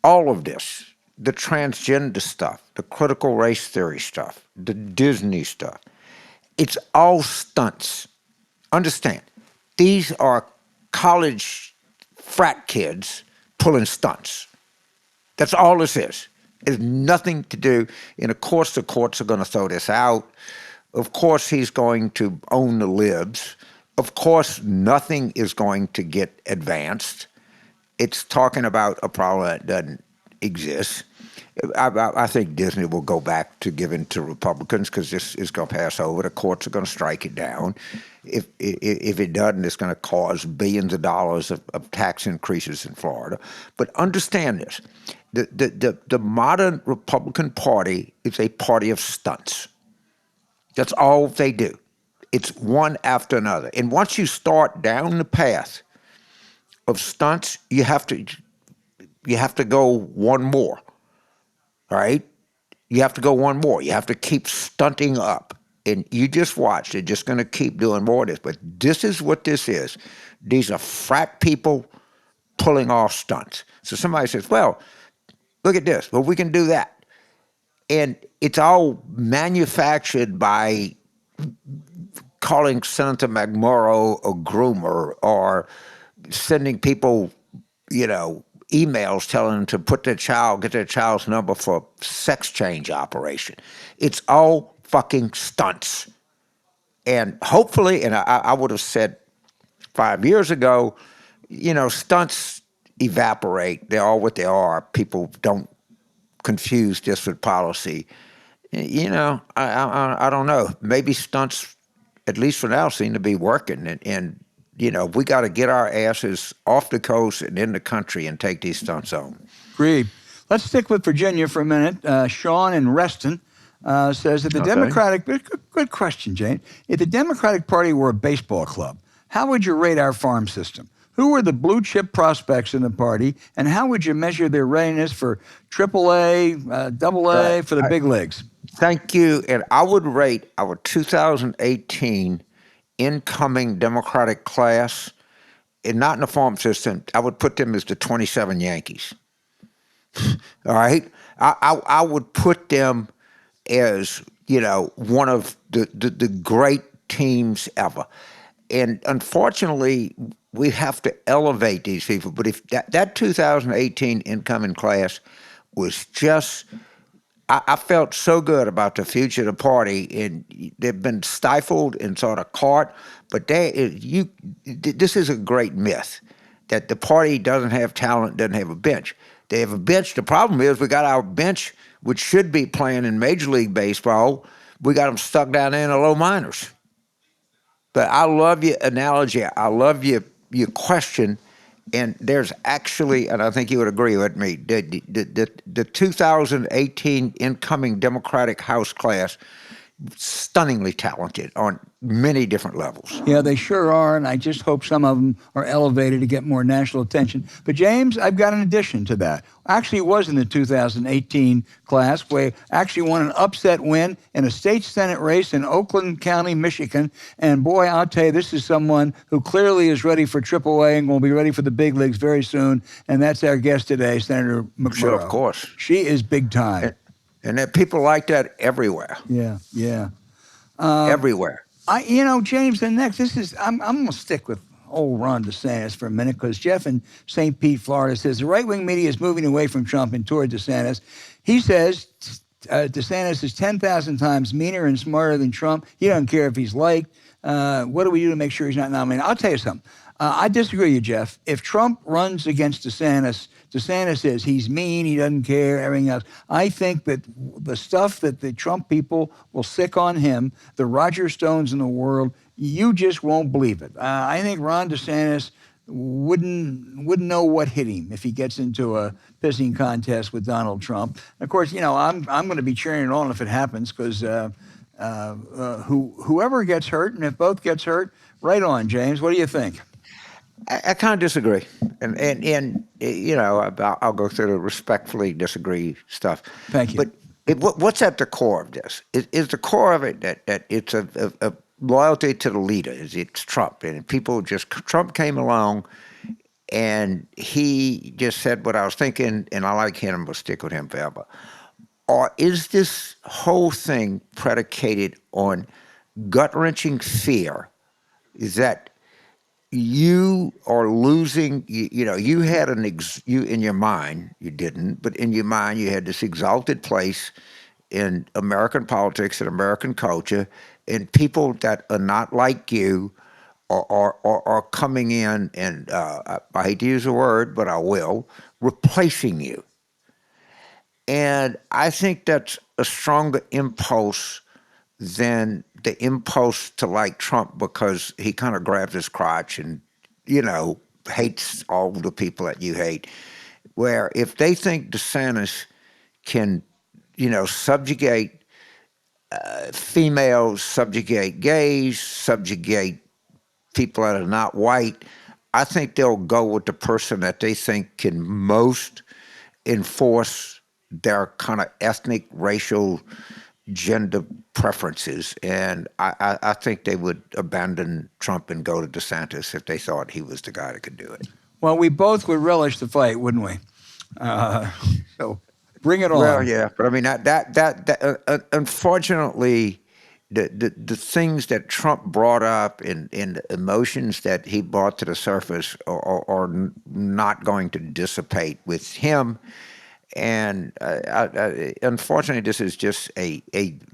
all of this, the transgender stuff, the critical race theory stuff, the Disney stuff, it's all stunts. Understand, these are college frat kids pulling stunts. That's all this is. It's nothing to do, and of course the courts are going to throw this out. Of course he's going to own the libs. Of course nothing is going to get advanced. It's talking about a problem that doesn't exist. I think Disney will go back to giving to Republicans because this is going to pass over. The courts are going to strike it down. If it doesn't, it's going to cause billions of dollars of tax increases in Florida. But understand this: the modern Republican Party is a party of stunts. That's all they do. It's one after another. And once you start down the path of stunts, you have to go one more. All right? You have to go one more. You have to keep stunting up. And you just watch. They're just going to keep doing more of this. But this is what this is. These are frat people pulling off stunts. So somebody says, well, look at this. Well, we can do that. And it's all manufactured by calling Senator McMorrow a groomer or sending people, emails telling them to get their child's number for sex change operation. It's all fucking stunts. And hopefully, and I would have said 5 years ago, stunts evaporate. They're all what they are. People don't confuse this with policy. I don't know. Maybe stunts, at least for now, seem to be working. And we got to get our asses off the coast and in the country and take these stunts on. Agreed. Let's stick with Virginia for a minute. Sean in Reston says that the Democratic, good question, Jane. If the Democratic Party were a baseball club, how would you rate our farm system? Who are the blue chip prospects in the party, and how would you measure their readiness for AAA, AA, for the big leagues? Thank you. And I would rate our 2018 incoming Democratic class, and not in the farm system, I would put them as the 27 Yankees. All right? I would put them as, one of the great teams ever. And unfortunately, we have to elevate these people. But if that 2018 incoming class was just, I felt so good about the future of the party, and they've been stifled and sort of caught. But this is a great myth that the party doesn't have talent, doesn't have a bench. They have a bench. The problem is we got our bench, which should be playing in Major League Baseball. We got them stuck down there in the low minors. But I love your analogy. I love your question. And there's actually, and I think you would agree with me, the 2018 incoming Democratic House class, stunningly talented on many different levels. Yeah, they sure are, and I just hope some of them are elevated to get more national attention. But James, I've got an addition to that. Actually, it was in the 2018 class where actually won an upset win in a state senate race in Oakland County, Michigan. And boy, I'll tell you, this is someone who clearly is ready for AAA and will be ready for the big leagues very soon. And that's our guest today, Senator McMorrow. Sure, of course. She is big time. And there are people like that everywhere. Yeah. Everywhere. James, the next, I'm going to stick with old Ron DeSantis for a minute because Jeff in St. Pete, Florida says the right-wing media is moving away from Trump and toward DeSantis. He says DeSantis is 10,000 times meaner and smarter than Trump. He doesn't care if he's liked. What do we do to make sure he's not nominated? I'll tell you something. I disagree with you, Jeff. If Trump runs against DeSantis says he's mean, he doesn't care, everything else. I think that the stuff that the Trump people will sick on him, the Roger Stones in the world, you just won't believe it. I think Ron DeSantis wouldn't know what hit him if he gets into a pissing contest with Donald Trump. Of course, I'm going to be cheering it on if it happens because whoever gets hurt, and if both gets hurt, right on, James. What do you think? I kind of disagree, and I'll go through the respectfully disagree stuff. Thank you. But what's at the core of this? Is the core of it that it's a loyalty to the leader? It's Trump, and Trump came along, and he just said what I was thinking, and I like him, but stick with him forever. Or is this whole thing predicated on gut-wrenching fear? Is that you are losing, you had you in your mind, you didn't, but in your mind you had this exalted place in American politics and American culture, and people that are not like you are coming in and, I hate to use the word, but I will, replacing you. And I think that's a stronger impulse than the impulse to like Trump because he kind of grabs his crotch and, hates all the people that you hate. Where if they think DeSantis can, subjugate females, subjugate gays, subjugate people that are not white, I think they'll go with the person that they think can most enforce their kind of ethnic, racial, gender preferences. And I think they would abandon Trump and go to DeSantis if they thought he was the guy that could do it. Well, we both would relish the fight, wouldn't we? So bring it on. Well, yeah, but I mean unfortunately, the things that Trump brought up and the emotions that he brought to the surface are not going to dissipate with him. And unfortunately, this is just a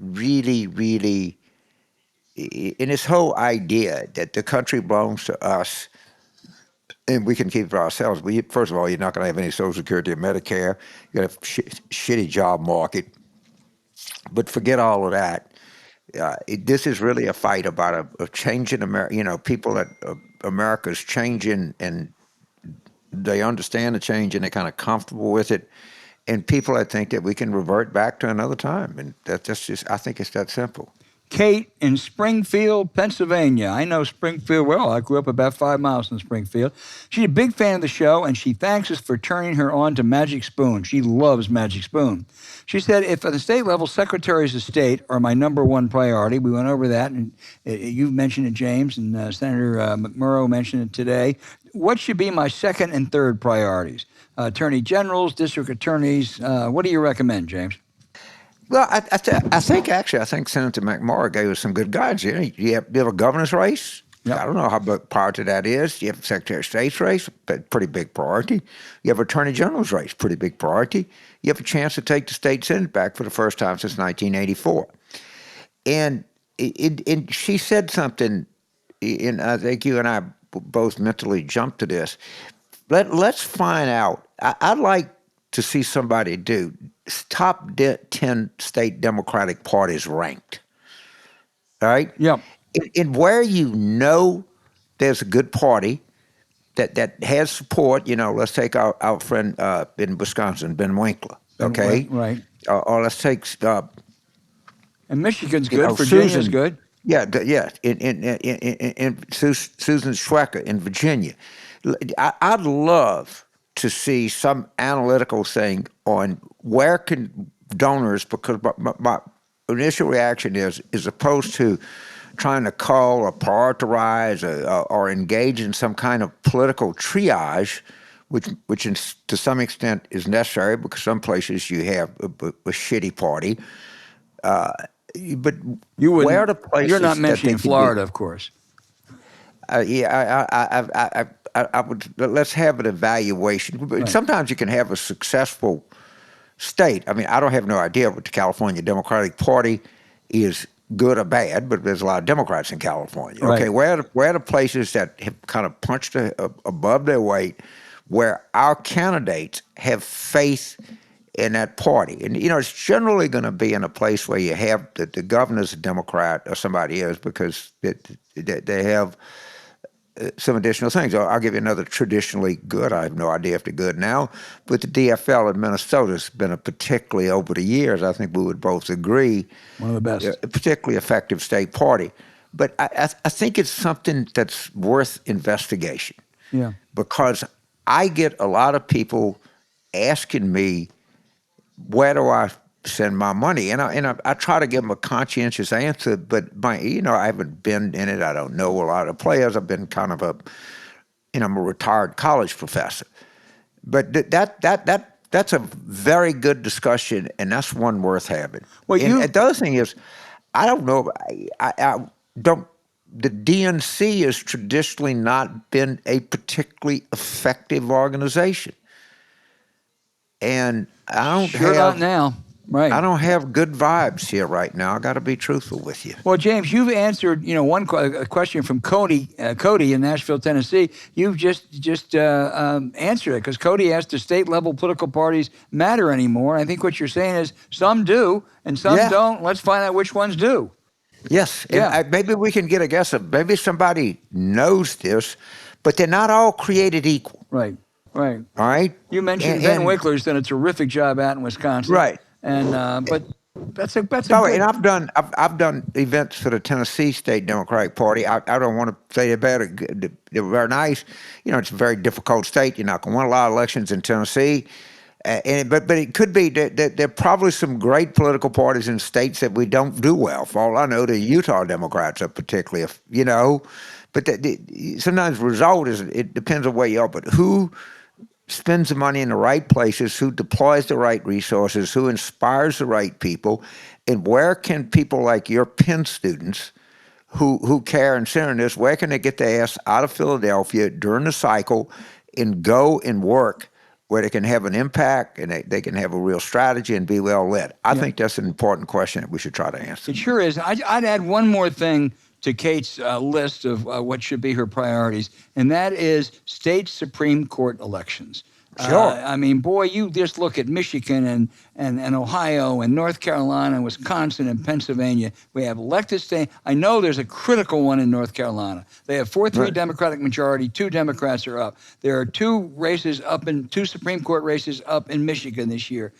really, really, in this whole idea that the country belongs to us and we can keep it for ourselves. First of all, you're not going to have any Social Security or Medicare. You're going to have a shitty job market. But forget all of that. This is really a fight about a change in America. People that America's changing and they understand the change and they're kind of comfortable with it. And people that think that we can revert back to another time. And that's just, I think it's that simple. Kate in Springfield, Pennsylvania. I know Springfield well. I grew up about 5 miles from Springfield. She's a big fan of the show, and she thanks us for turning her on to Magic Spoon. She loves Magic Spoon. She said, if at the state level, secretaries of state are my number one priority. We went over that, and you mentioned it, James, and Senator McMorrow mentioned it today. What should be my second and third priorities? Attorney generals, district attorneys. What do you recommend, James? Well, I think Senator McMorrow gave us some good guidance. You have a governor's race. Yep. I don't know how big priority that is. You have a Secretary of State's race, pretty big priority. You have Attorney General's race, pretty big priority. You have a chance to take the state Senate back for the first time since 1984. And she said something, and I think you and I both mentally jumped to this. Let's find out. I'd like to see somebody do top 10 state Democratic parties ranked. All right? Yeah. And where there's a good party that has support, let's take our friend in Wisconsin, Ben Winkler, okay? Right. Or let's take... and Michigan's good. Virginia's Susan, good. Yeah. In Susan Schwecker in Virginia. I'd love to see some analytical thing on where can donors, because my initial reaction is, as opposed to trying to call or prioritize or engage in some kind of political triage, which to some extent is necessary because some places you have a shitty party. But where are the places? You're not mentioning Florida, of course. I would, let's have an evaluation. Right. Sometimes you can have a successful state. I mean, I don't have no idea what the California Democratic Party is, good or bad, but there's a lot of Democrats in California. Right. Okay, where are the places that have kind of punched above their weight, where our candidates have faith in that party? And, it's generally going to be in a place where you have the governor's a Democrat or somebody else because they have some additional things. I'll give you another traditionally good. I have no idea if they're good now, but the DFL in Minnesota has been a particularly, over the years, I think we would both agree, one of the best, a particularly effective state party. But I think it's something that's worth investigation. Yeah. Because I get a lot of people asking me, where do I send my money? And I try to give them a conscientious answer, but I haven't been in it. I don't know a lot of players. I've been kind of I'm a retired college professor. But that's a very good discussion, and that's one worth having. Well, the other thing is, I don't know. I don't. The DNC has traditionally not been a particularly effective organization, and I don't sure have. Not now. Right. I don't have good vibes here right now. I got to be truthful with you. Well, James, you've answered, a question from Cody in Nashville, Tennessee. You've just answered it because Cody asked, do state level political parties matter anymore? I think what you're saying is some do and some Yeah. don't. Let's find out which ones do. Yes, and Yeah. maybe we can get a guess of maybe somebody knows this, but they're not all created equal. Right. Right. All right. You mentioned Ben Wickler's done a terrific job out in Wisconsin. Right. And but that's a good. And I've done events for the Tennessee State Democratic Party. I don't want to say they're bad or good. They're very nice. It's a very difficult state. You're not going to win a lot of elections in Tennessee. But it could be that there are probably some great political parties in states that we don't do well. For all I know, the Utah Democrats are particularly, But sometimes the result is it depends on where you are. But who spends the money in the right places, who deploys the right resources, who inspires the right people, and where can people like your Penn students who care and center this, where can they get their ass out of Philadelphia during the cycle and go and work where they can have an impact and they can have a real strategy and be well led? I think that's an important question that we should try to answer. It sure is. I'd add one more thing to Kate's list of what should be her priorities, and that is state Supreme Court elections. Sure. I mean, boy, you just look at Michigan and Ohio and North Carolina and Wisconsin and Pennsylvania. We have elected state. I know there's a critical one in North Carolina. They have 4-3 Democratic majority. 2 Democrats are up. There are 2 Supreme Court races up in Michigan this year.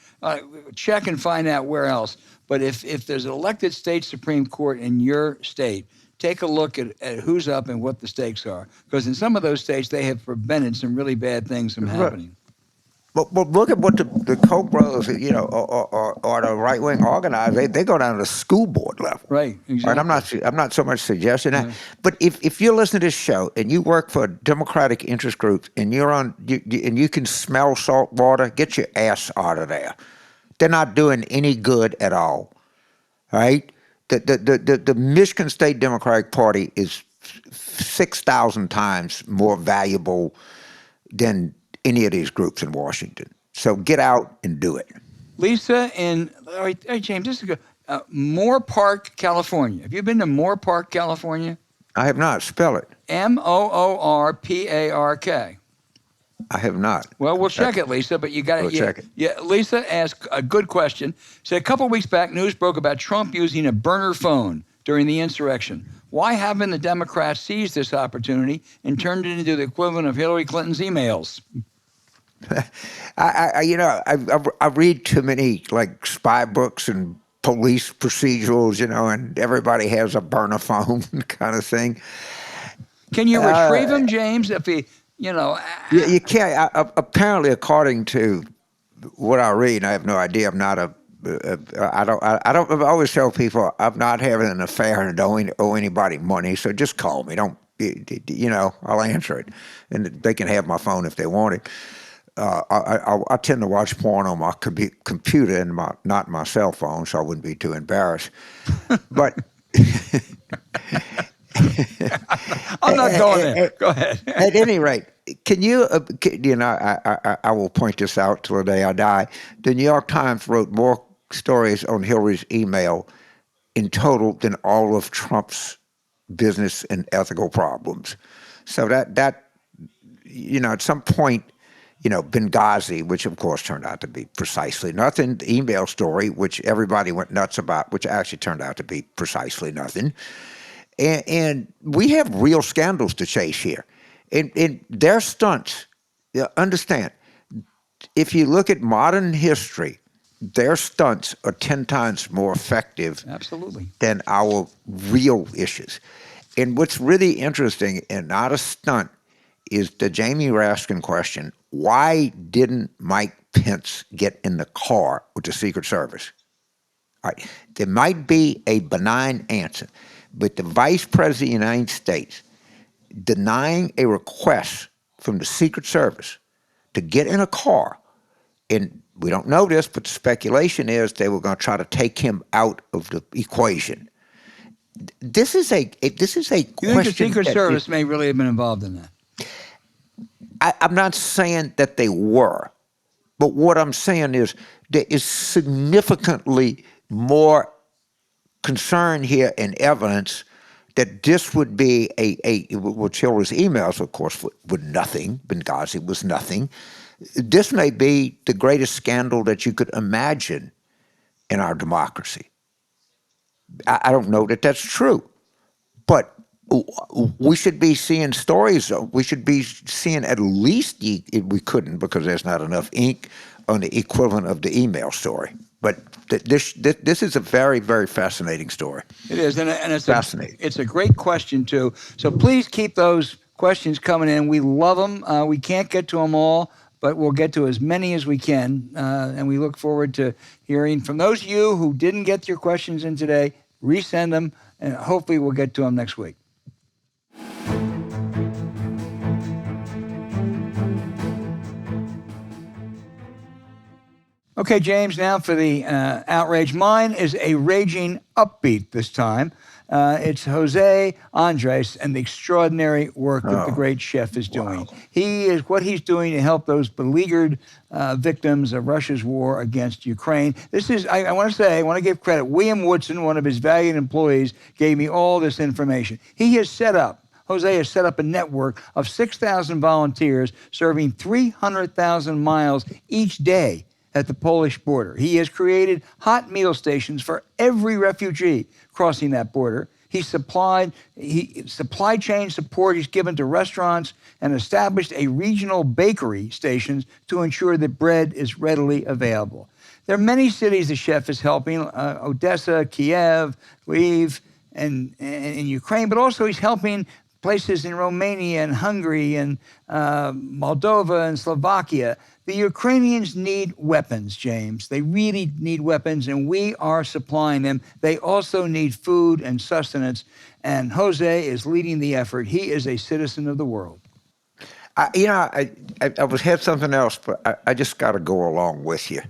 Check and find out where else. But if there's an elected state Supreme Court in your state, take a look at who's up and what the stakes are. Because in some of those states, they have prevented some really bad things from happening. But look at what the Koch brothers, or the right wing organizers, they go down to the school board level. Right, exactly. And I'm not so much suggesting that. But if you listen to this show and you work for Democratic interest groups and you can smell salt water, get your ass out of there. They're not doing any good at all. Right? The Michigan State Democratic Party is 6,000 times more valuable than any of these groups in Washington. So get out and do it. Lisa all right, James, this is good. Moore Park, California. Have you been to Moore Park, California? I have not. Spell it. Moorpark. I have not. Well, we'll check it, Lisa, but you got to check it. Yeah, Lisa asked a good question. Said a couple of weeks back, news broke about Trump using a burner phone during the insurrection. Why haven't the Democrats seized this opportunity and turned it into the equivalent of Hillary Clinton's emails? I read too many like spy books and police procedurals, and everybody has a burner phone kind of thing. Can you retrieve them, James? If he, you can't. Apparently, according to what I read, I have no idea. I'm not I always tell people I'm not having an affair and don't owe anybody money. So just call me. I'll answer it, and they can have my phone if they want it. I tend to watch porn on my computer and not my cell phone, so I wouldn't be too embarrassed. But I'm not going there. Go ahead. At any rate, can you? I will point this out till the day I die. The New York Times wrote more stories on Hillary's email in total than all of Trump's business and ethical problems. So that at some point. Benghazi, which of course turned out to be precisely nothing. The email story, which everybody went nuts about, which actually turned out to be precisely nothing. And we have real scandals to chase here. And their stunts, understand, if you look at modern history, their stunts are 10 times more effective than our real issues. And what's really interesting, and not a stunt, is the Jamie Raskin question. Why didn't Mike Pence get in the car with the Secret Service? All right. There might be a benign answer, but the Vice President of the United States denying a request from the Secret Service to get in a car, and we don't know this, but the speculation is they were going to try to take him out of the equation. This is a question. You think the Secret Service may really have been involved in that? I'm not saying that they were, But what I'm saying is there is significantly more concern here and evidence that this would be which Hillary's emails, of course, were nothing. Benghazi was nothing. This may be the greatest scandal that you could imagine in our democracy. I don't know that that's true, but we should be seeing stories. We should be seeing at least, we couldn't because there's not enough ink on the equivalent of the email story. But this is a very, very fascinating story. It is, and it's fascinating. It's a great question too. So please keep those questions coming in. We love them. We can't get to them all, but we'll get to as many as we can. And we look forward to hearing from those of you who didn't get your questions in today. Resend them, and hopefully we'll get to them next week. Okay, James, now for the outrage. Mine is a raging upbeat this time. It's Jose Andres and the extraordinary work that the great chef is doing. Wow. What he's doing to help those beleaguered victims of Russia's war against Ukraine. This is, I want to give credit. William Woodson, one of his valued employees, gave me all this information. Jose has set up a network of 6,000 volunteers serving 300,000 miles each day at the Polish border. He has created hot meal stations for every refugee crossing that border. Supply chain support he's given to restaurants and established a regional bakery stations to ensure that bread is readily available. There are many cities the chef is helping, Odessa, Kiev, Lviv, and in Ukraine, but also he's helping places in Romania and Hungary and Moldova and Slovakia. The Ukrainians need weapons, James. They really need weapons, and we are supplying them. They also need food and sustenance, and Jose is leading the effort. He is a citizen of the world. I had something else, but I just got to go along with you.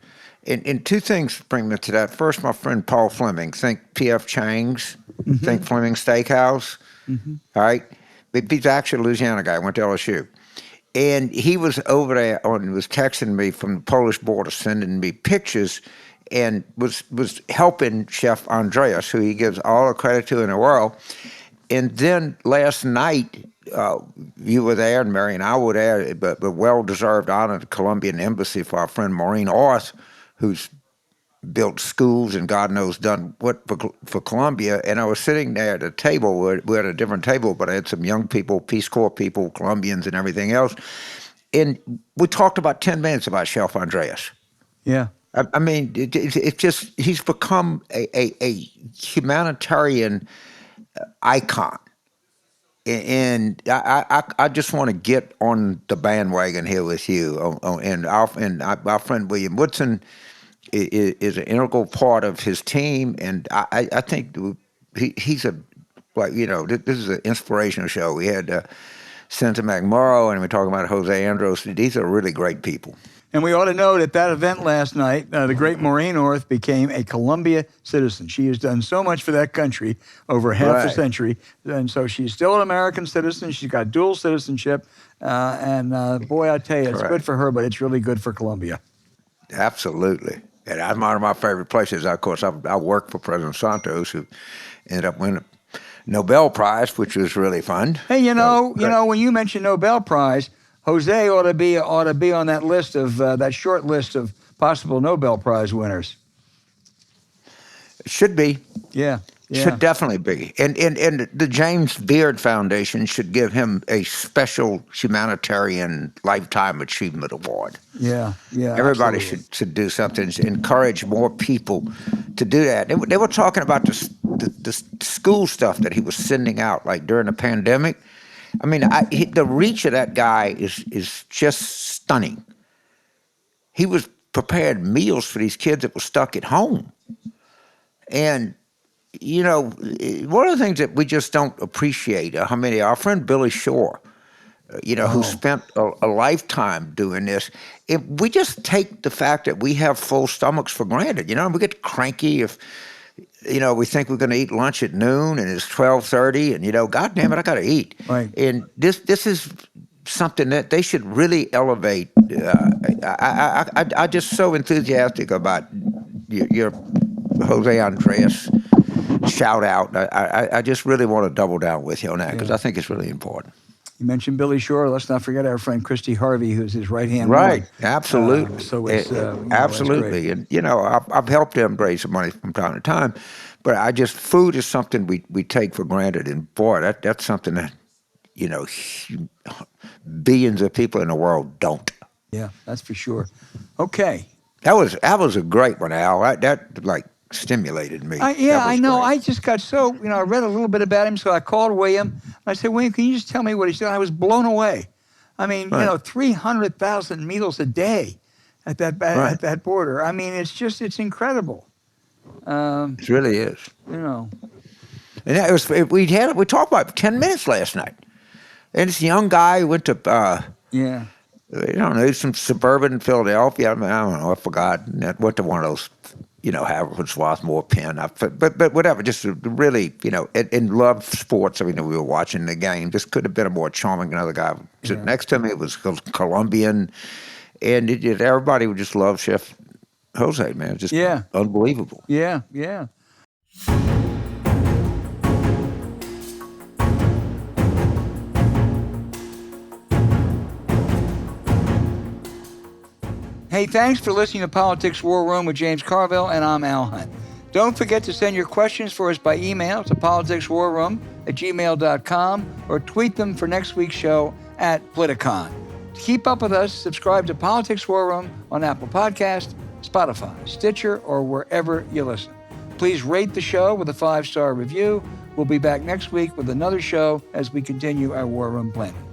And two things bring me to that. First, my friend Paul Fleming, think P.F. Chang's, think Fleming Steakhouse, all right? He's actually a Louisiana guy, went to LSU. And he was over there was texting me from the Polish border, sending me pictures, and was helping Chef Andreas, who he gives all the credit to in the world. And then last night, you were there, and Mary and I were there, but well-deserved honor at the Colombian Embassy for our friend Maureen Orth, who's built schools and God knows done what for Colombia. And I was sitting there at a table. We're at a different table, but I had some young people, Peace Corps people, Colombians and everything else. And we talked about 10 minutes about Chef Andreas. Yeah. I mean, it's just, he's become a humanitarian icon. And I just want to get on the bandwagon here with you. And our friend William Woodson is an integral part of his team, and I think he's this is an inspirational show. We had Senator McMorrow, and we're talking about Jose Andres. These are really great people. And we ought to note at that event last night, the great Maureen Orth became a Colombia citizen. She has done so much for that country over half a century, and so she's still an American citizen. She's got dual citizenship, and boy, I tell you, it's good for her, but it's really good for Colombia. Absolutely. And that's one of my favorite places. Of course, I worked for President Santos, who ended up winning a Nobel Prize, which was really fun. Hey, when you mention Nobel Prize, Jose ought to be on that list of that short list of possible Nobel Prize winners. It should be. Yeah. Should definitely be. And the James Beard Foundation should give him a special humanitarian lifetime achievement award. Yeah. Everybody absolutely. should do something to encourage more people to do that. They were talking about the school stuff that he was sending out, like during the pandemic. I mean, the reach of that guy is just stunning. He was prepared meals for these kids that were stuck at home. And one of the things that we just don't appreciate, our friend Billy Shore, who spent a lifetime doing this, we just take the fact that we have full stomachs for granted. We get cranky if, we think we're going to eat lunch at noon and it's 12:30 and, God damn it, I got to eat. Right. And this is something that they should really elevate I just so enthusiastic about your Jose Andres shout out. I just really want to double down with you on that because I think it's really important. You mentioned Billy Shore. Let's not forget our friend Christy Harvey, who's his right-hand Right, woman. absolutely. So it's absolutely. And, I've helped them raise some money from time to time, but food is something we take for granted. And boy, that's something that, billions of people in the world don't. Yeah, that's for sure. Okay. That was a great one, Al. That like stimulated me. I know. Great. I just got so, I read a little bit about him, so I called William. I said, William, can you just tell me what he said? I was blown away. I mean, 300,000 meals a day at that border. I mean, it's incredible. It really is. And we talked about 10 minutes last night. And this young guy went to, some suburban Philadelphia. I don't know, I forgot. And went to one of those, Haverford, Swarthmore, Penn. But whatever, just really, and loved sports. I mean, we were watching the game. Just couldn't have been a more charming another guy sitting next to me. It was Colombian. And everybody would just love Chef Jose, man. Just unbelievable. Yeah. Hey, thanks for listening to Politics War Room with James Carville, and I'm Al Hunt. Don't forget to send your questions for us by email to politicswarroom@gmail.com or tweet them for next week's show @Politicon. To keep up with us, subscribe to Politics War Room on Apple Podcasts, Spotify, Stitcher, or wherever you listen. Please rate the show with a 5-star review. We'll be back next week with another show as we continue our War Room planning.